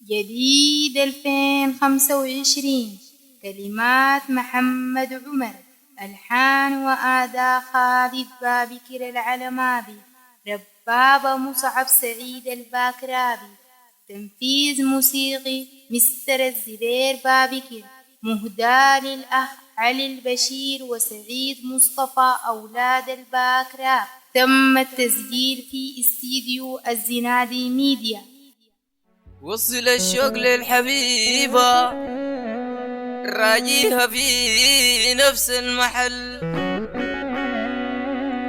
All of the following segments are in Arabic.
جديد 2025. كلمات محمد عمر، ألحان وآداء خالد بابكر العلمابي، ربابة مصعب سعيد الباكرابي، تنفيذ موسيقي مستر الزبير بابكر، مهداة للأخ علي البشير وسعيد مصطفى أولاد الباكراب. تم التسجيل في استديو الزنادي ميديا. وصل الشوق للحبيبة راجيها في نفس المحل،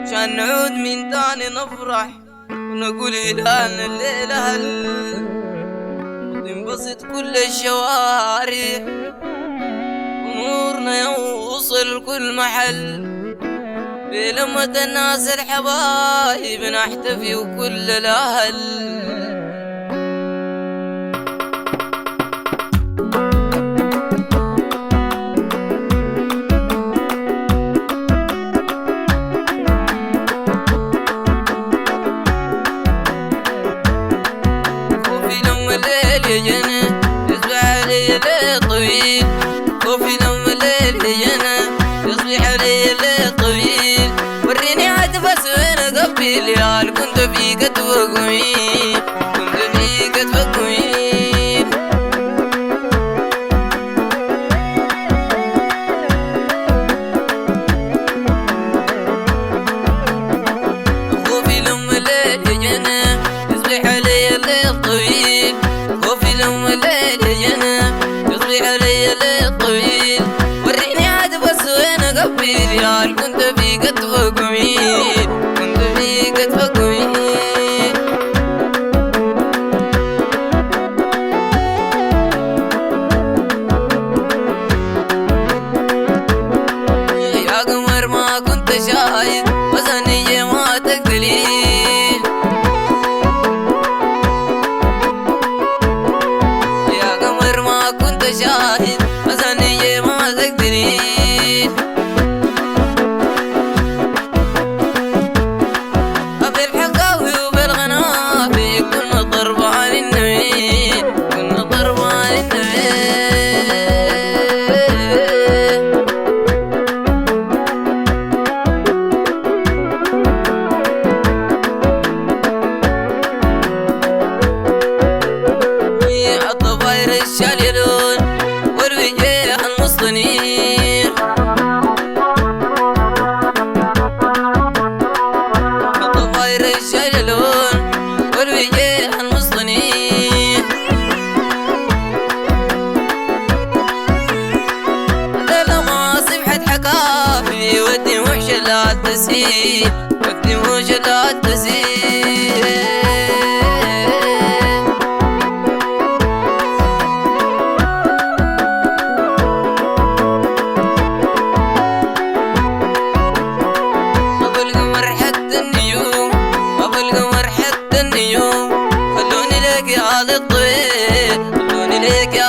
عشان نعود من تاني نفرح ونقول إلهنا الليلة هل وننبسط كل الشوارع ونورنا يوصل كل محل، بلمة الناس الحبايب نحتفي وكل الأهل. وفي نوم الليل يجينا يصبح الليل طويل، وريني عتبس وين قبيل يا كنت فيك توقعين، كنت فيك توقعين. وفي نوم الليل يجينا يصبح الليل طويل، وفي نوم الليل يجينا يصبح الليل طويل، وريني عاد بس وين قبيل يا كنت فيك توقعين، كنت فيك توقعين. يا قمر ما كنت شايف وزني ما تقبلين، يا قمر ما كنت شاهد وزني ما تقدرين. بالحقاوي وبالغنافي كنا ضربان النبي، كنا ضربان النبي. الطفاير الشاليلون والوجيه المصطنير، الطفاير الشاليلون والوجيه المصطنير، لما صبحت حكافي ودي وحش لا تسير، ودي وحش لا تسير. خلوني لك يا الطويل، خلوني لك يا